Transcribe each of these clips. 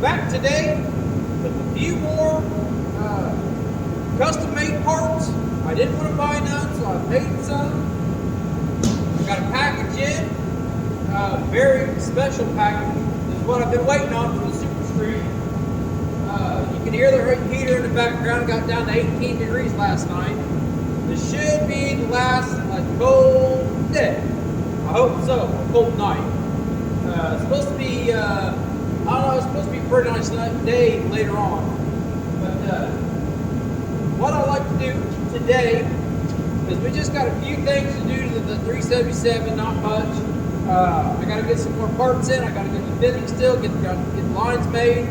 Back today with a few more custom-made parts. I didn't want to buy none, so I made some. I got a package in, very special package. This is what I've been waiting on for the Super Street. You can hear the heater in the background. It got down to 18 degrees last night. This should be the last cold day. I hope so. A cold night. It's supposed to be, I don't know, it's supposed to be a pretty nice day later on. But what I like to do today is we just got a few things to do to the 377, not much. I got to get some more parts in. I got to get the fitting still, get the lines made.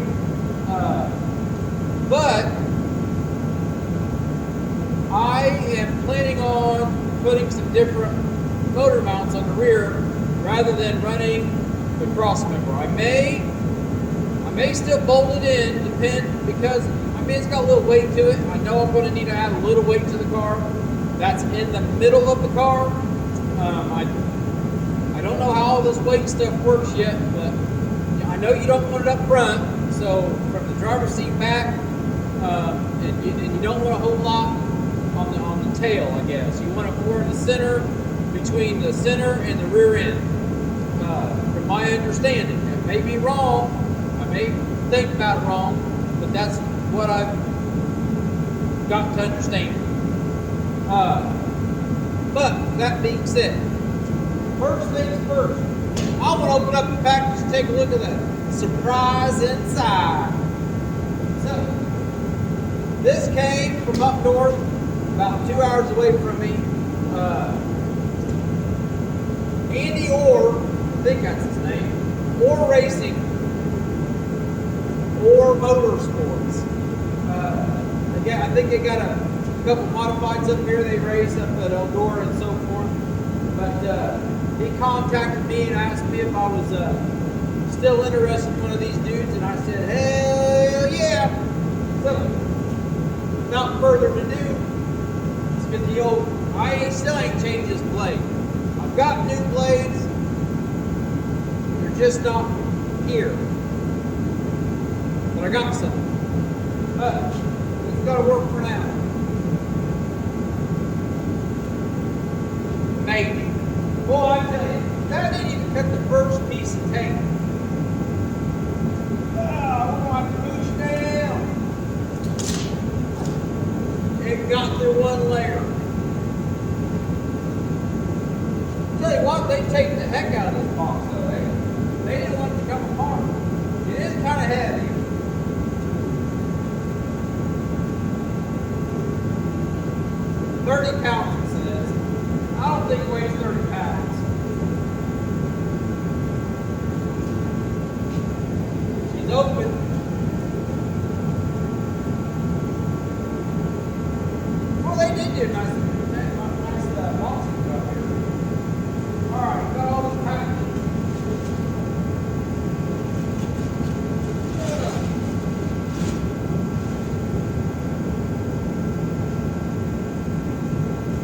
But I am planning on putting some different motor mounts on the rear rather than running the cross member. I may still bolt it in, because I mean it's got a little weight to it. I know I'm going to need to add a little weight to the car. That's in the middle of the car. I don't know how all this weight stuff works yet, but I know you don't want it up front. So from the driver's seat back, and you don't want a whole lot on the tail, I guess. You want it more in the center, between the center and the rear end. From my understanding, it may be wrong. I may think about it wrong, but that's what I've got to understand. But that being said, first things first, I want to open up the package and take a look at the surprise inside. So, this came from up north, about 2 hours away from me. Andy Orr, I think that's his name, Orr Racing, Orr Motorsports. Again, I think they got a couple modifieds up here. They race up at Eldora and so forth. But he contacted me and asked me if I was still interested in one of these dudes, and I said, hell yeah! So, without further ado, let's get the old. I still ain't changed this blade. I've got new blades. They're just not here. But I got some. It's got to work for now. Maybe. Boy, I tell you, that didn't even cut the first piece of tape. I'm going to push down. It got through one layer. Tell you what, they taped the heck out of this box, though. They didn't want it to come apart. It is kind of heavy. $30 pounds, it says. I don't think it weighs 30 pounds. She's open. Well, they did do a nice boxing up here. Alright, got all this package.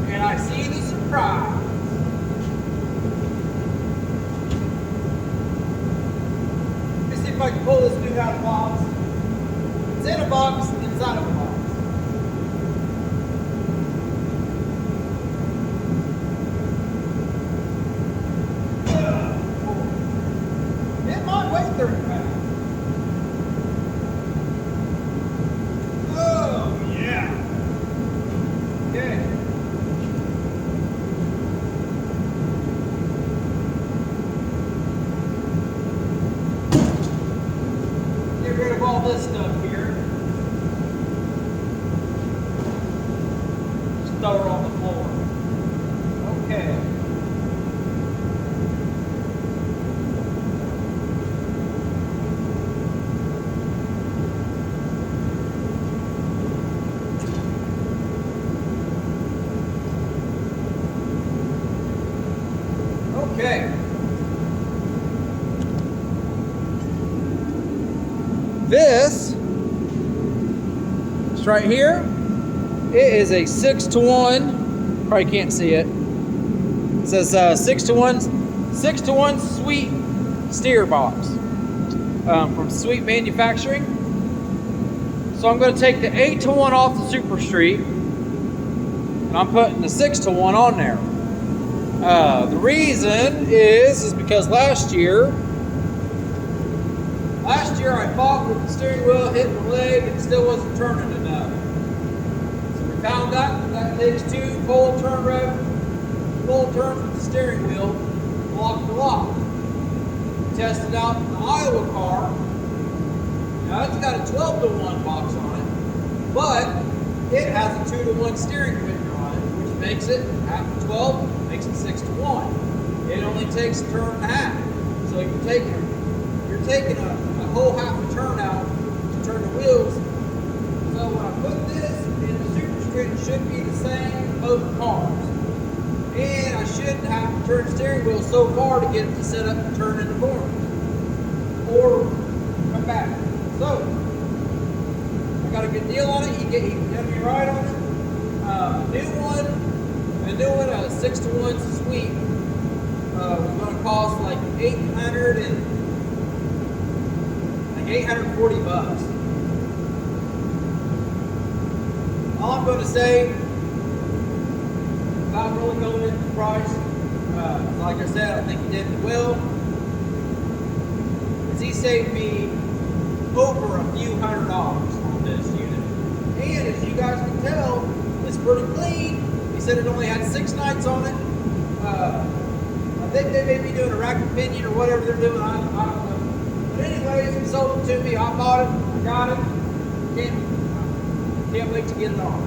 And I see the surprise. Let me see if I can pull this dude out of the box. It's in a box, inside of a box. It might weigh 30 pounds. Oh, yeah. Okay. Get rid of all this stuff here. Just throw her on the floor. Okay. Okay. This is right here. It is a 6-to-1. Probably can't see it. It says 6-to-1 sweet steer box. from Sweet Manufacturing. So I'm going to take the 8-to-1 off the Super Street, and I'm putting the 6-to-1 on there. The reason is because last year I fought with the steering wheel, hit my leg, and still wasn't turning enough. So we found out that takes 2 full turns with the steering wheel, lock to lock. Tested out the Iowa car. Now it's got a 12-to-1 box on it, but it has a 2-to-1 steering commitment on it, which makes it half of 12, makes it 6-to-1. It only takes a turn and a half. So you're taking a whole half a turn out to turn the wheels. So when I put this in the Super Street, it should be the same in both cars. And I shouldn't have to turn the steering wheel so far to get it to set up and turn in the corner. Or come back. So, I got a good deal on it. He got me right on it. New one, a 6-to-1 Sweet, was going to cost like $840. All I'm going to say, without really going into the price, like I said, I think he did well. Is he saved me over a few $100s on this unit. And as you guys can tell, it's pretty clean. He said it only had 6 nights on it. I think they may be doing a rack and pinion or whatever they're doing. I don't know. But anyways, he sold it to me. I bought it. I got it. Can't wait to get it on.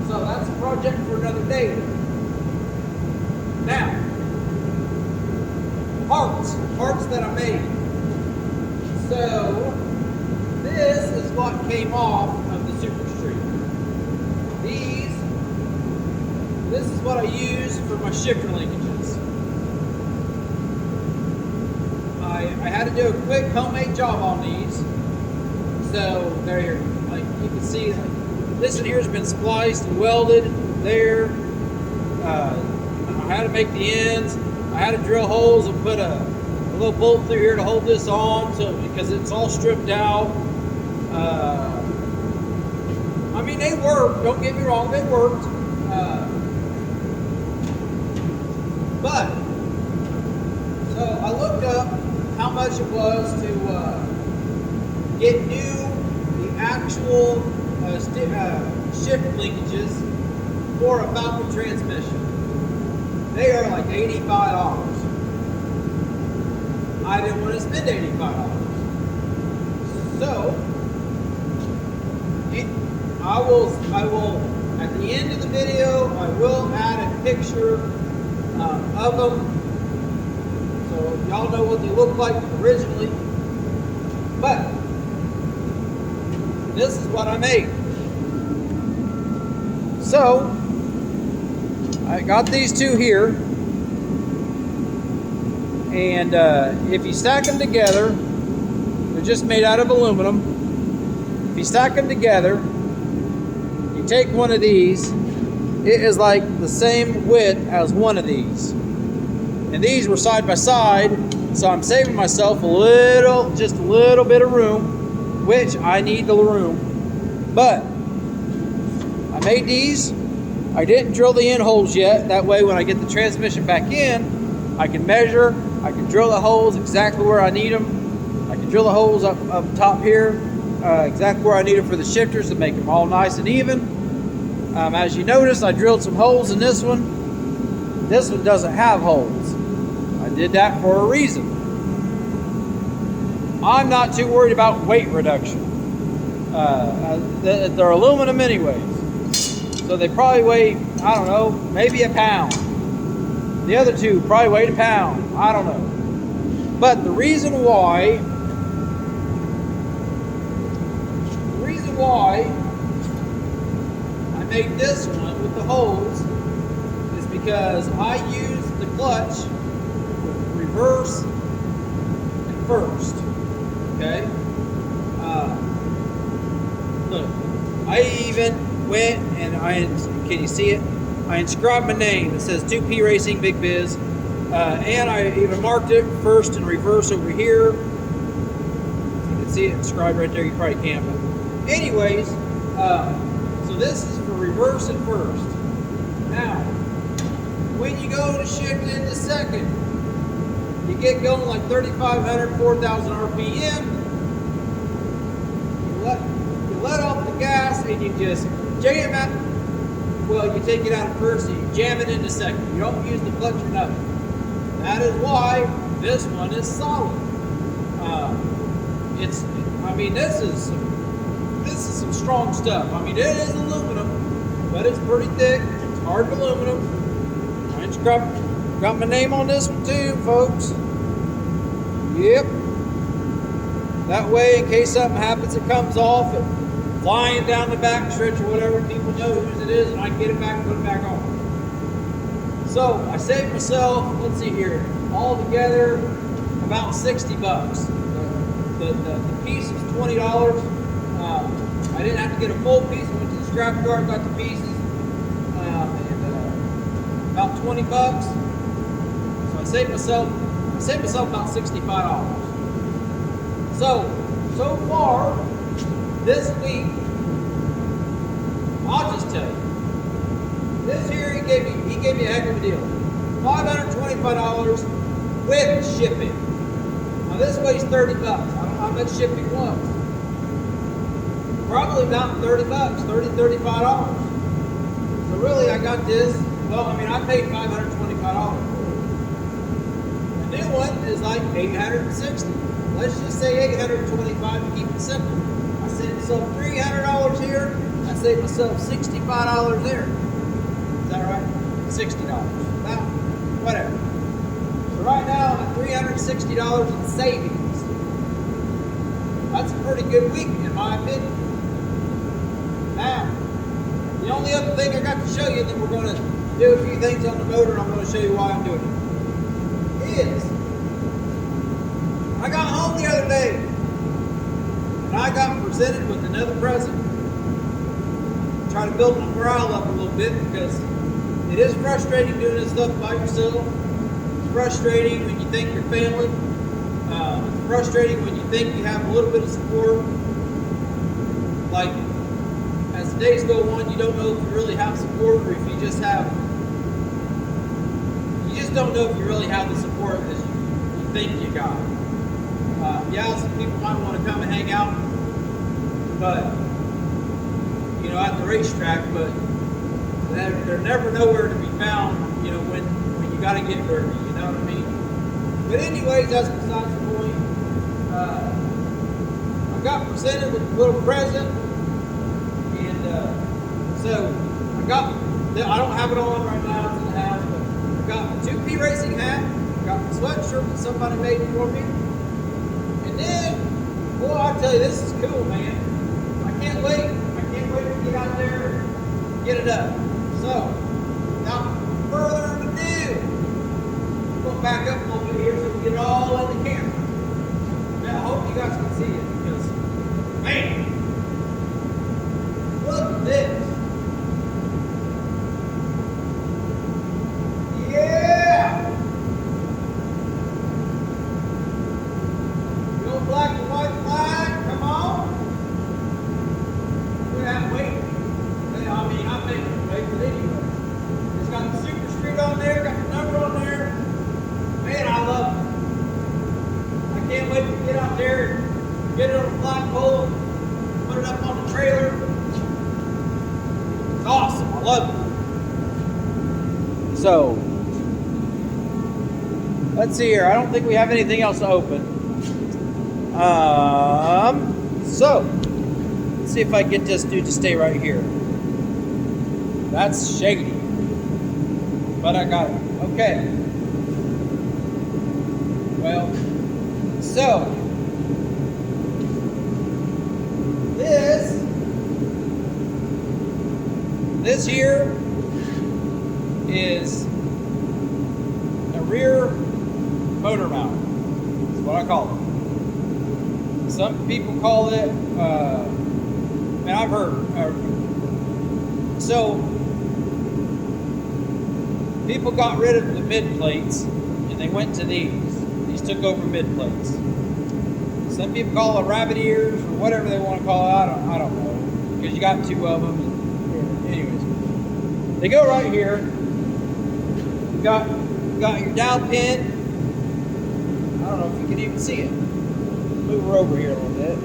So that's a project for another day. Now, parts that I made. So, this is what came off of the Super Street. This is what I use for my shifter linkages. I had to do a quick homemade job on these. So they're, like you can see, like, this in here has been spliced and welded there. I had to make the ends. I had to drill holes and put a little bolt through here to hold this on, because it's all stripped out. I mean, they worked. Don't get me wrong, they worked. But so I looked up how much it was to get the actual shift linkages for a Falcon transmission. They are like $85. I didn't want to spend $85. So I will at the end of the video, I will add a picture of them, so y'all know what they look like originally. But this is what I made. So I got these two here, and if you stack them together, they're just made out of aluminum. If you stack them together, you take one of these, it is like the same width as one of these. And these were side by side, so I'm saving myself just a little bit of room, which I need the room. But I made these. I didn't drill the end holes yet. That way when I get the transmission back in, I can measure, I can drill the holes exactly where I need them. I can drill the holes up top here, exactly where I need them for the shifters to make them all nice and even. As you notice, I drilled some holes in this one. This one doesn't have holes. I did that for a reason. I'm not too worried about weight reduction. They're aluminum anyways. So they probably weigh, I don't know, maybe a pound. The other two probably weighed a pound. I don't know. But the reason why I made this one with the holes is because I used the clutch with reverse and first. Okay? Look, I even went and can you see it? I inscribed my name. It says 2P Racing Big Biz. And I even marked it first and reverse over here. see it inscribed right there. You probably can't. But anyways, so this is for reverse and first. Now, when you go to shift into second, you get going like 3,500, 4,000 RPM. You let off the gas and you just jam it. Well, you take it out of first and you jam it into second. You don't use the clutch or nothing. That is why this one is solid. This is some strong stuff. I mean, it is aluminum, but it's pretty thick. It's hard aluminum. I just got my name on this one too, folks. Yep. That way, in case something happens, it comes off and flying down the back stretch or whatever, people know whose it is, and I can get it back and put it back on. So I saved myself, let's see here, all together about 60 bucks. The piece was $20. I didn't have to get a full piece. I went to the scrap yard, got the pieces, and about 20 bucks. So I saved myself about $65. So far this week, I'll just tell you, this here he gave me a heck of a deal. $525 with shipping. Now this weighs 30 bucks. I don't know how much shipping was. Probably about 30 bucks, $35. So really I got this, well, I mean, I paid $525 for it. The new one is like $860. Let's just say $825 to keep it simple. I saved myself $300 here, I saved myself $65 there. Is that right? $60. Now, whatever. So right now I'm at $360 in savings. That's a pretty good week in my opinion. Now, the only other thing I got to show you, then we're going to do a few things on the motor, and I'm going to show you why I'm doing it, is I got home the other day, and I got presented with another present. Try to build my morale up a little bit, because it is frustrating doing this stuff by yourself. It's frustrating when you think you're failing. It's frustrating when you think you have a little bit of support. Like, as the days go on, you don't know if you really have support, or if you just don't know if you really have the support that you think you got. Yeah, some people might want to come and hang out, but at the racetrack, but they're never nowhere to be found, when you got to get dirty, you know what I mean? But anyways, that's besides the point. I got presented with a little present, and so I don't have it on right now, it's in the house, but I got my 2P racing hat, I got my sweatshirt that somebody made for me, and then, boy, I tell you, this is cool, man. I can't wait to get out there and get it up. So, without further ado, we'll back up a little bit here so we get it all in the camera. Now, I hope you guys can see it, because, man, look at this. Yeah! The old black and white flag, come on. Look at that weight. I mean, I'm making it weight, but anyway. It's got the Super Street on there, got the number on there. Man, I love it. I can't wait to get out there and get it on a flagpole, put it up on the trailer. It's awesome. I love it. So, let's see here. I don't think we have anything else to open. So, let's see if I can get this dude to stay right here. That's shady. But I got it. Okay. Well, so, this here is a rear motor mount. That's what I call it. Some people call it, and I've heard, so people got rid of the mid plates and they went to these. These took over mid plates. Some people call it rabbit ears or whatever they want to call it. I don't know, because you got two of them. Anyways, they go right here. You got your dowel pin. I don't know if you can even see it. Move her over here a little bit.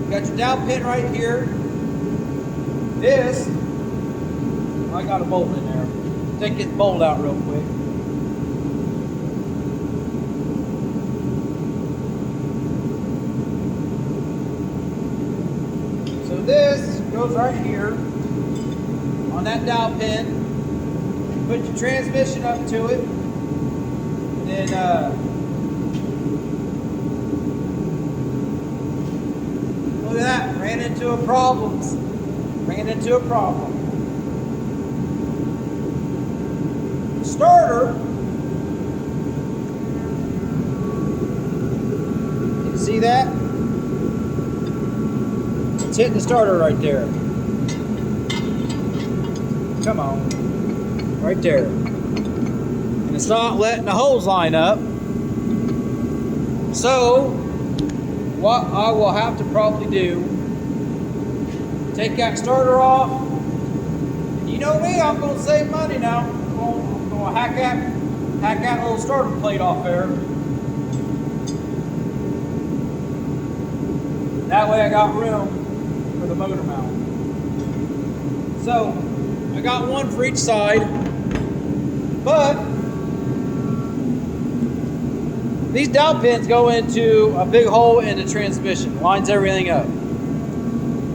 You got your dowel pin right here. This, I got a bolt in there. Take this bolt out real quick. So this goes right here on that dowel pin. Put your transmission up to it. And then look at that, ran into a problem. Starter, you see that? It's hitting the starter right there. Come on, right there. And it's not letting the hose line up. So, what I will have to probably do, take that starter off. And you know me, I'm going to save money now. I'm going to hack that little starter plate off there. That way I got room for the motor mount. So, I got one for each side. But these dowel pins go into a big hole in the transmission, lines everything up.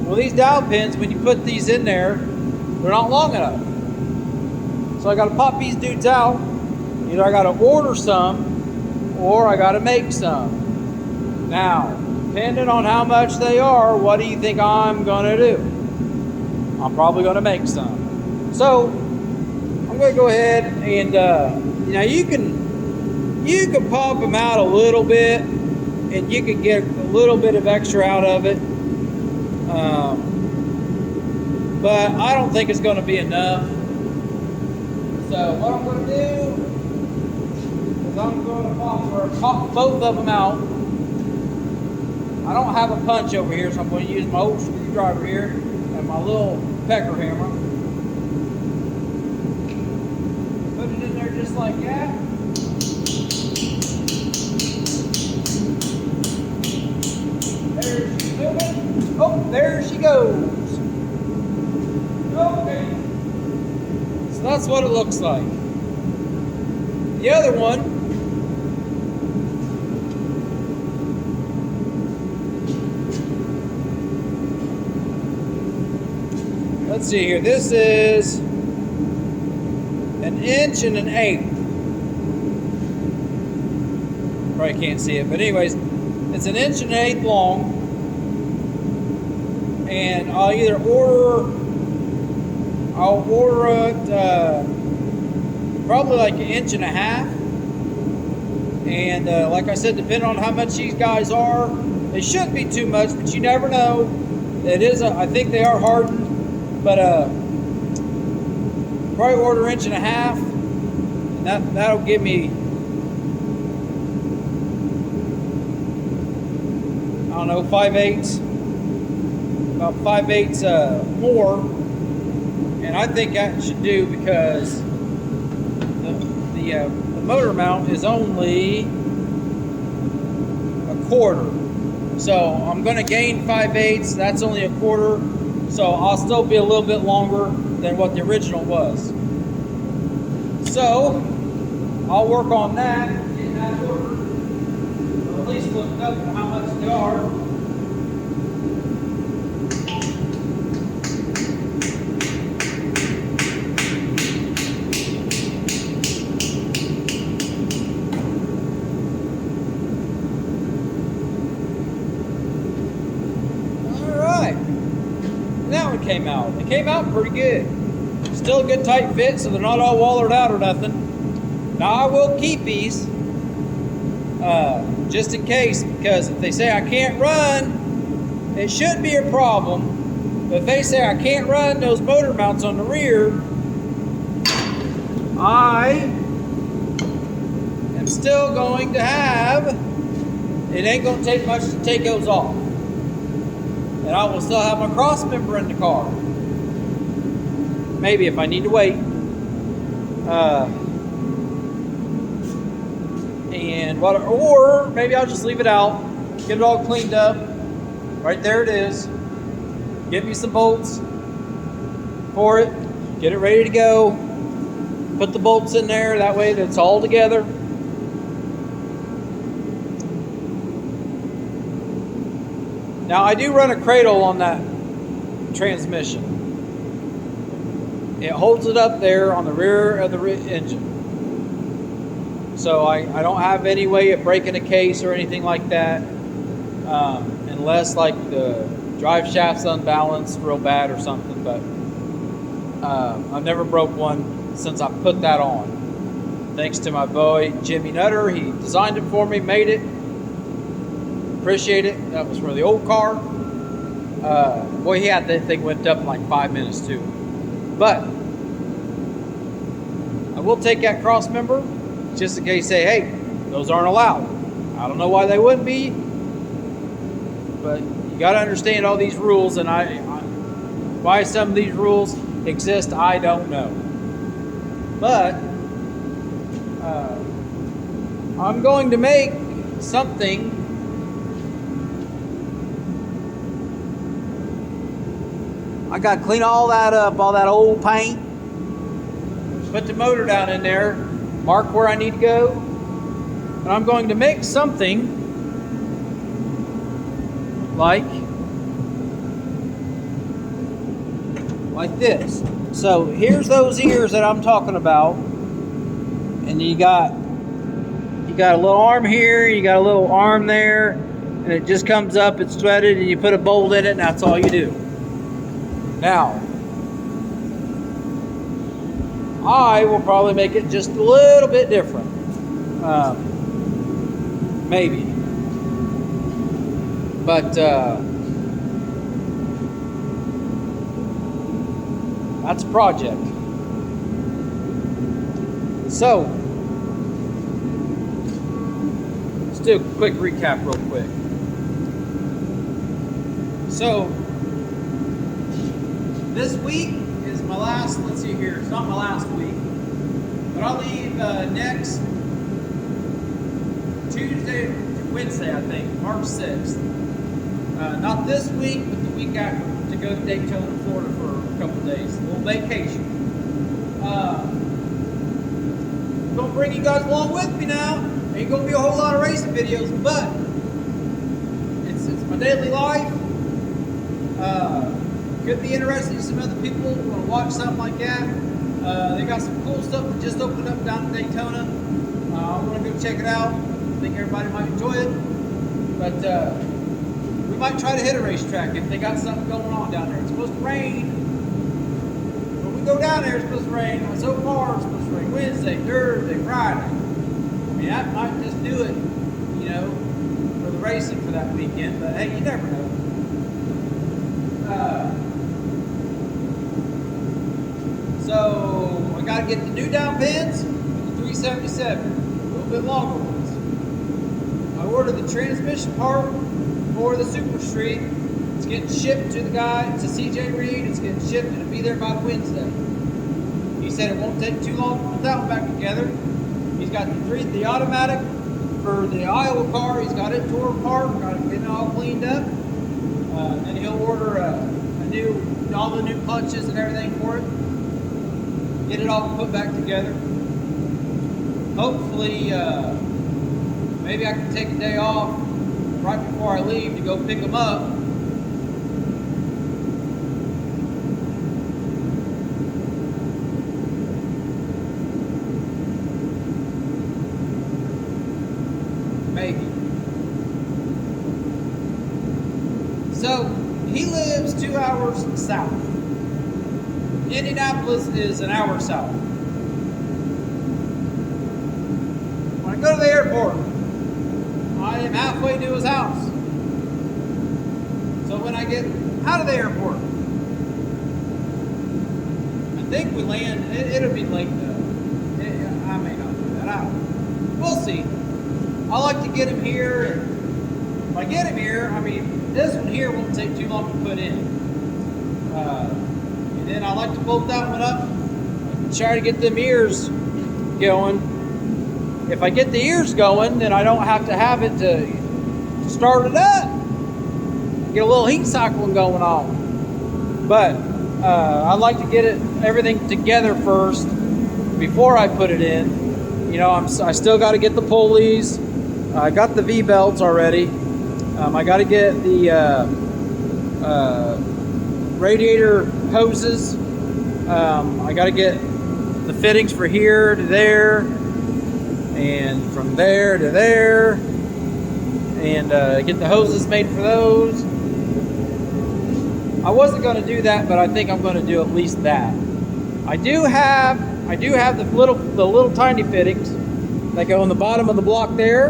Well, these dowel pins, when you put these in there, they're not long enough. So I got to pop these dudes out. Either I got to order some, or I got to make some. Now, depending on how much they are, what do you think I'm going to do? I'm probably going to make some. So I'm going to go ahead and you can pop them out a little bit, and you can get a little bit of extra out of it. But I don't think it's going to be enough. So what I'm going to do is I'm going to pop both of them out. I don't have a punch over here, so I'm going to use my old screwdriver here and my little pecker hammer. Put it in there just like that. There she's moving. Oh, there she goes. Okay. So that's what it looks like. The other one, let's see here. This is an 1.1 inch. Probably can't see it, but anyways, it's an 1.1 inch long. And I'll order it probably like 1.5 inches. And like I said, depending on how much these guys are, they shouldn't be too much, but you never know. It is, I think they are hardened, but probably order 1.5 inches. And that'll give me, I don't know, 5/8. About 5/8 more, and I think that should do, because the motor mount is only 1/4. So I'm going to gain 5/8. That's only 1/4. So I'll still be a little bit longer than what the original was. So I'll work on that, get that ordered, or at least look up how much they are. Came out. They came out pretty good. Still a good tight fit, so they're not all wallered out or nothing. Now I will keep these just in case, because if they say I can't run, it shouldn't be a problem. But if they say I can't run those motor mounts on the rear, I am still going to have, it ain't going to take much to take those off. And I will still have my cross member in the car. Maybe if I need to wait. Or maybe I'll just leave it out, get it all cleaned up. Right there it is. Get me some bolts for it. Get it ready to go. Put the bolts in there. That way it's all together. Now I do run a cradle on that transmission. It holds it up there on the rear of the engine. So I don't have any way of breaking a case or anything like that. Unless like the drive shaft's unbalanced real bad or something. But I've never broke one since I put that on. Thanks to my boy Jimmy Nutter. He designed it for me, made it. Appreciate it. That was for the old car. Boy, he had that thing whipped up in like 5 minutes too. But I will take that cross member just in case say, hey, those aren't allowed. I don't know why they wouldn't be, but you got to understand all these rules, and why some of these rules exist, I don't know. But I'm going to make something I got to clean all that up, all that old paint. Put the motor down in there, mark where I need to go. And I'm going to make something like this. So here's those ears that I'm talking about. And you got a little arm here, you got a little arm there, and it just comes up, it's threaded, and you put a bolt in it, and that's all you do. Now, I will probably make it just a little bit different. Maybe. But that's a project. So, let's do a quick recap real quick. So, this week is my last, let's see here, it's not my last week, but I'll leave next Wednesday, I think, March 6th. Not this week, but the week after, to go to Daytona, Florida for a couple days, a little vacation. I'm going to bring you guys along with me now. Ain't going to be a whole lot of racing videos, but it's my daily life. Could be interesting to some other people who want to watch something like that. They got some cool stuff that just opened up down in Daytona. I want to go check it out. I think everybody might enjoy it. But we might try to hit a racetrack if they got something going on down there. It's supposed to rain. When we go down there, it's supposed to rain. So far, it's supposed to rain Wednesday, Thursday, Friday. I mean, I might just do it, you know, for the racing for that weekend. But hey, you never know. So I got to get the new down pins with the 377, a little bit longer ones. I ordered the transmission part for the Super Street. It's getting shipped to the guy, to CJ Reed. It's getting shipped and it'll be there by Wednesday. He said it won't take too long to put that one back together. He's got the automatic for the Iowa car. He's got it tore apart, got it getting all cleaned up. And he'll order all the new clutches and everything for it. Get it all put back together. Hopefully, maybe I can take a day off right before I leave to go pick them up. Maybe. So, he lives 2 hours south. Indianapolis is an hour south. When I go to the airport, I am halfway to his house. So when I get out of the airport, I think we land, it'll be late though. coming out. We'll see. I like to get him here. And if I get him here, I mean, this one here won't take too long to put in. And then I like to bolt that one up and try to get them ears going. If I get the ears going, then I don't have to have it to start it up. Get a little heat cycling going on. But I like to get everything together first before I put it in. You know, I still got to get the pulleys. I got the V-belts already. I got to get the radiator hoses. I got to get the fittings for here to there, and from there to there, and get the hoses made for those. I wasn't going to do that, but I think I'm going to do at least that. I do have the little tiny fittings that go on the bottom of the block there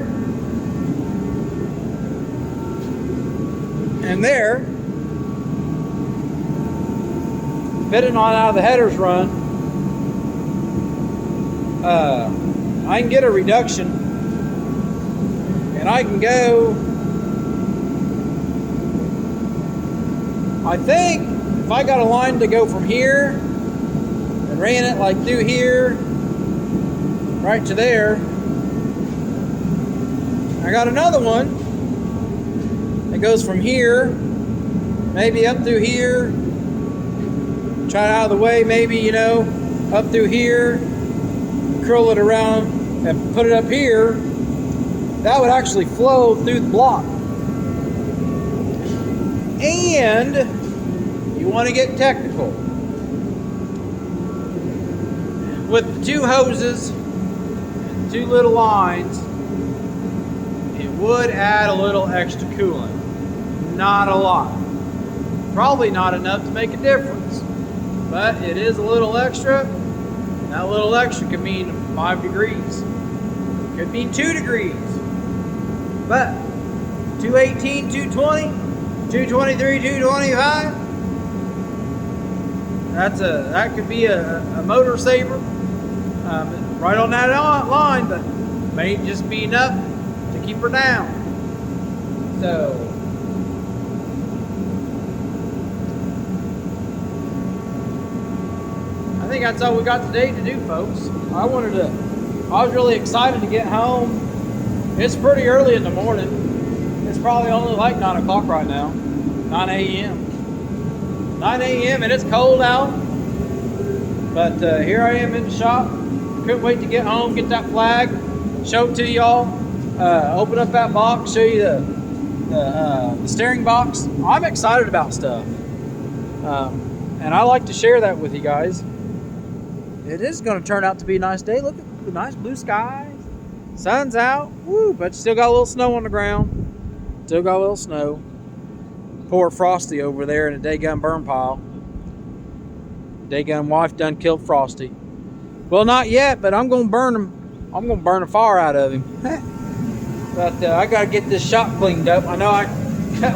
and there, fitting on out of the headers run. I can get a reduction, and I can go. I think if I got a line to go from here and ran it like through here right to there, I got another one that goes from here maybe up through here, try it out of the way, maybe, you know, up through here, curl it around and put it up here. That would actually flow through the block. And you want to get technical with the two hoses, two little lines. It would add a little extra coolant. Not a lot. Probably not enough to make a difference, but it is a little extra. That little extra could mean 5 degrees. Could mean 2 degrees. But 218, 220, 223, 225. That could be a motor saver, right on that line, but may just be enough to keep her down. So I think that's all we got today to do, folks. I was really excited to get home. It's pretty early in the morning. It's probably only like 9 o'clock right now, 9 a.m. 9 a.m. and it's cold out, but here I am in the shop. Couldn't wait to get home, get that flag, show it to y'all, open up that box, show you the steering box. I'm excited about stuff, and I like to share that with you guys. It is going to turn out to be a nice day. Look at the nice blue skies, sun's out, woo, but you still got a little snow on the ground. Still got a little snow. Poor Frosty over there in a day-gun burn pile. Day-gun wife done killed Frosty. Well, not yet, but I'm gonna burn him. I'm gonna burn the fire out of him. But I gotta get this shop cleaned up. I know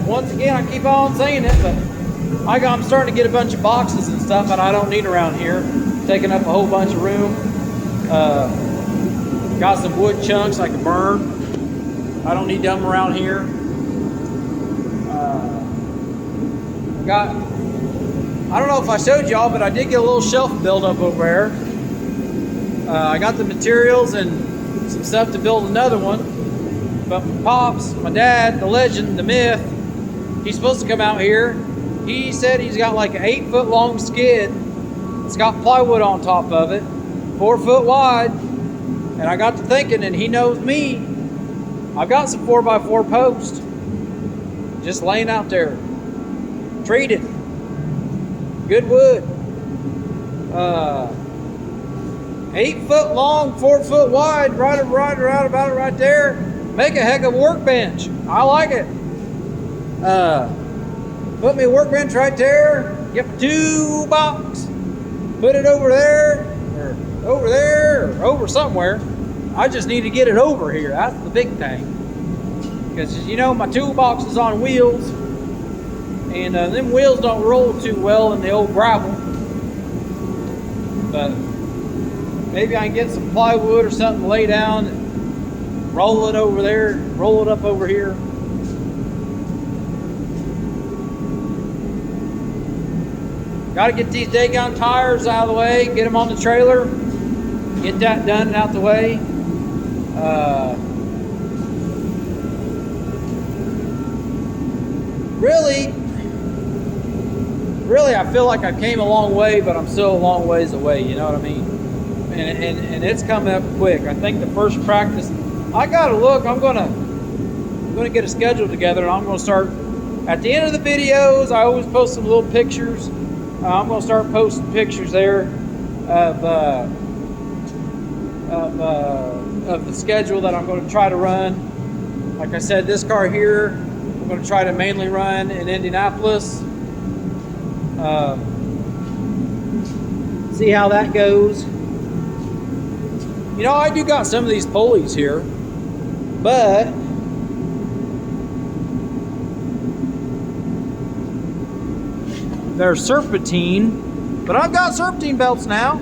once again I keep on saying it, but I'm starting to get a bunch of boxes and stuff that I don't need around here, taking up a whole bunch of room. Got some wood chunks I can burn. I don't need them around here. I don't know if I showed y'all, but I did get a little shelf build up over there. I got the materials and some stuff to build another one. But my pops, my dad, the legend, the myth, he's supposed to come out here. He said he's got like an 8-foot long skid. It's got plywood on top of it, 4 foot wide. And I got to thinking, and he knows me, I've got some 4x4 posts just laying out there. Treated. Good wood. 8 foot long, 4 foot wide, right about it right there. Make a heck of a workbench. I like it. Put me a workbench right there. Get my toolbox. Put it over there, or over somewhere. I just need to get it over here. That's the big thing. Because, you know, my toolbox is on wheels. And them wheels don't roll too well in the old gravel. But Maybe I can get some plywood or something to lay down and roll it over there, roll it up over here. Got to get these Dagon tires out of the way, get them on the trailer, get that done and out the way. Really, I feel like I came a long way, but I'm still a long ways away, you know what I mean? And it's coming up quick. I think the first practice, I gotta look, I'm gonna get a schedule together, and I'm gonna start, at the end of the videos, I always post some little pictures. I'm gonna start posting pictures there of the schedule that I'm gonna try to run. Like I said, this car here, I'm gonna try to mainly run in Indianapolis. See how that goes. You know, I do got some of these pulleys here, but they're serpentine, but I've got serpentine belts now,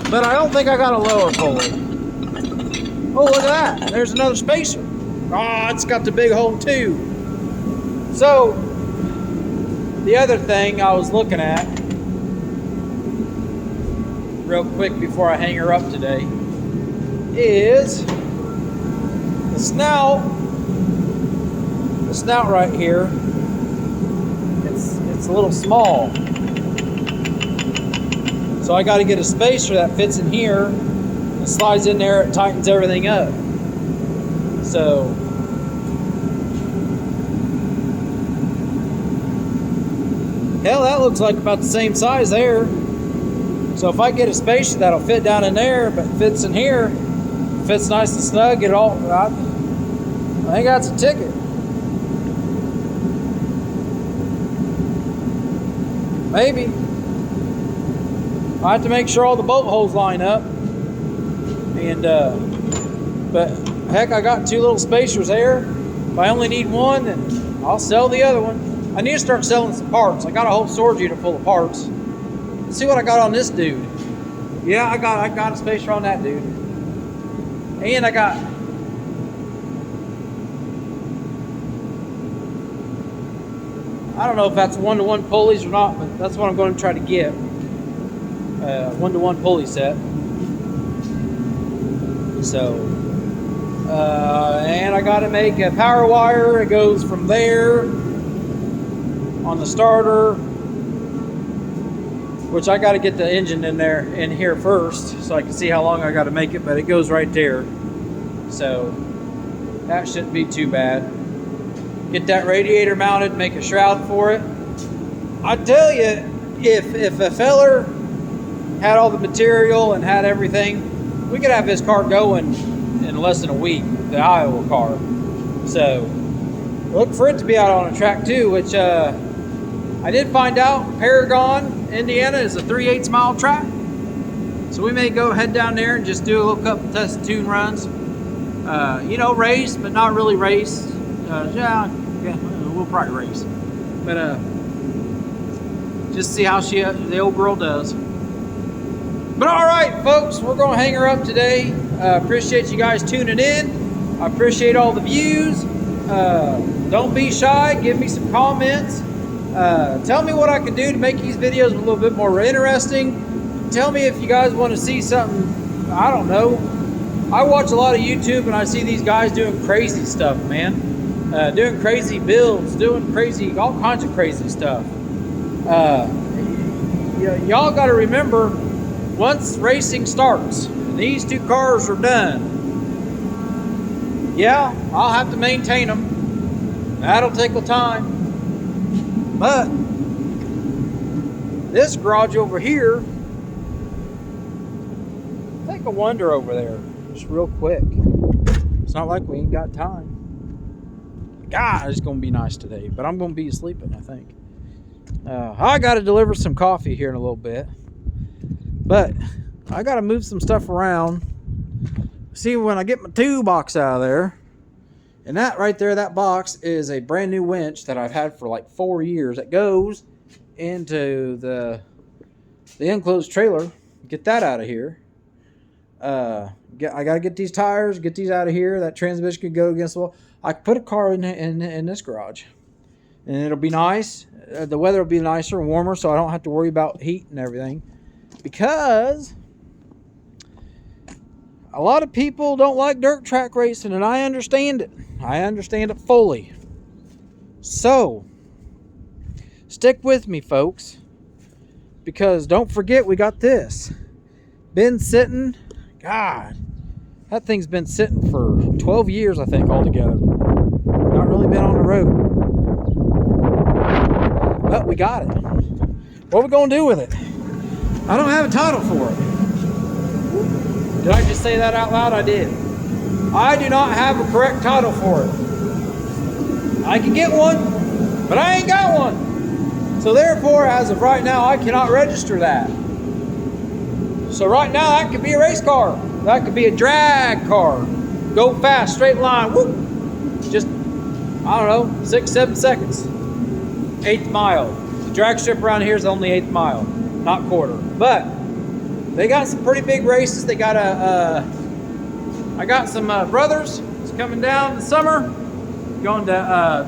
but I don't think I got a lower pulley. Oh, look at that. There's another spacer. Oh, it's got the big hole too. So, the other thing I was looking at, real quick before I hang her up today, is the snout. The snout right here. It's a little small. So I got to get a spacer that fits in here. It slides in there, it tightens everything up. So hell, that looks like about the same size there. So if I get a spacer that'll fit down in there, but fits in here, fits nice and snug, it all, I think that's a ticket. Maybe. I have to make sure all the bolt holes line up. And but heck, I got 2 little spacers there. If I only need one, then I'll sell the other one. I need to start selling some parts. I got a whole storage unit full of parts. Let's see what I got on this dude. Yeah, I got a spacer on that dude. And I got I don't know if that's 1-to-1 pulleys or not, but that's what I'm going to try to get. 1-to-1 pulley set. So, and I got to make a power wire. It goes from there on the starter, which I got to get the engine in here first, so I can see how long I got to make it. But it goes right there, so that shouldn't be too bad. Get that radiator mounted, make a shroud for it. I tell you, if a feller had all the material and had everything, we could have his car going in less than a week, the Iowa car. So look for it to be out on a track too, which I did find out Paragon, Indiana is a 3/8 mile track. So we may go head down there and just do a little couple test tune runs. You know, race, but not really race. Yeah, we'll probably race. But just see how the old girl does. But all right, folks, we're going to hang her up today. Appreciate you guys tuning in. I appreciate all the views. Don't be shy. Give me some comments. Tell me what I can do to make these videos a little bit more interesting. Tell me if you guys want to see something, I don't know. I watch a lot of YouTube and I see these guys doing crazy stuff, man. Doing crazy builds, doing crazy, all kinds of crazy stuff. Y'all got to remember, once racing starts, and these 2 cars are done, yeah, I'll have to maintain them. That'll take a time. But this garage over here, take a wander over there, just real quick. It's not like we ain't got time. God, it's gonna be nice today, but I'm gonna be sleeping, I think. I gotta deliver some coffee here in a little bit, but I gotta move some stuff around. See, when I get my toolbox out of there, and that right there, that box is a brand new winch that I've had for like 4 years. That goes into the enclosed trailer. Get that out of here. I gotta get these tires, get these out of here. That transmission could go against the wall. I could put a car in this garage, and it'll be nice. The weather will be nicer and warmer, so I don't have to worry about heat and everything. Because a lot of people don't like dirt track racing, and I understand it. I understand it fully. So stick with me, folks, because don't forget we got this. Been sitting, God, that thing's been sitting for 12 years, I think, altogether. Not really been on the road. But we got it. What are we going to do with it? I don't have a title for it. Did I just say that out loud? I did. I do not have a correct title for it. I can get one, but I ain't got one. So therefore, as of right now, I cannot register that. So right now, that could be a race car. That could be a drag car. Go fast, straight line, whoop. Just, I don't know, 6-7 seconds. 1/8 mile. The drag strip around here is only 1/8 mile, not quarter. But they got some pretty big races. They got I got some brothers that's coming down in the summer, going to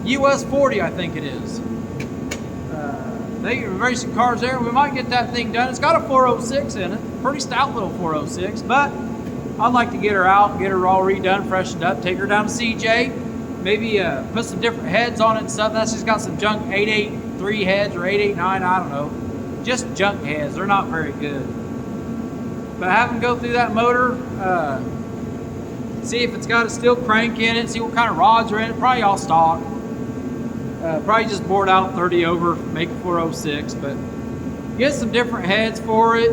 US 40, I think it is. They are racing cars there. We might get that thing done. It's got a 406 in it. Pretty stout little 406, but I'd like to get her out, get her all redone, freshened up, take her down to CJ, maybe put some different heads on it and stuff. That's just got some junk 883 heads or 889, I don't know. Just junk heads. They're not very good. But have them go through that motor, see if it's got a steel crank in it, see what kind of rods are in it. Probably all stock. Probably just bored out 30 over, make a 406, but get some different heads for it.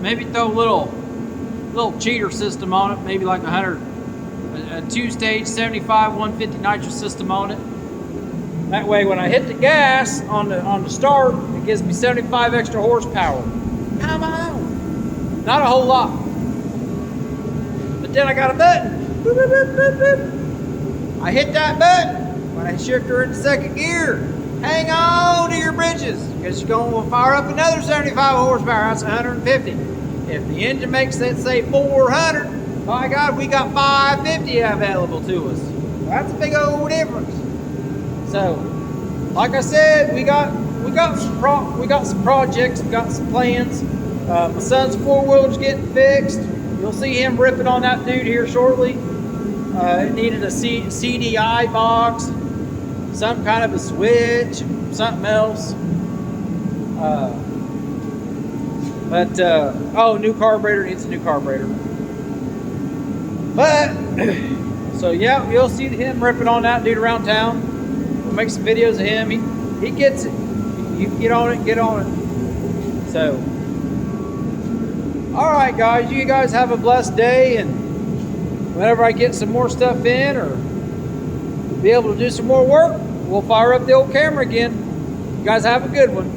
Maybe throw a little cheater system on it, maybe like a 2-stage 75 150 nitro system on it. That way when I hit the gas on the start, it gives me 75 extra horsepower. Come on! Not a whole lot. But then I got a button. Boop, boop, boop, boop, boop. I hit that button. When I shift her into second gear, hang on to your britches, because you're going to fire up another 75 horsepower. That's 150. If the engine makes, let's say, 400, my God, we got 550 available to us. That's a big old difference. So, like I said, we got some projects, we got some plans. My son's 4-wheeler's getting fixed. You'll see him ripping on that dude here shortly. It needed a CDI box, some kind of a switch, something else. New carburetor, needs a new carburetor. But, so yeah, you'll see him ripping on that dude around town. We'll make some videos of him. He gets it. You can get on it. So, all right, guys, you guys have a blessed day, and whenever I get some more stuff in or be able to do some more work, we'll fire up the old camera again. You guys have a good one.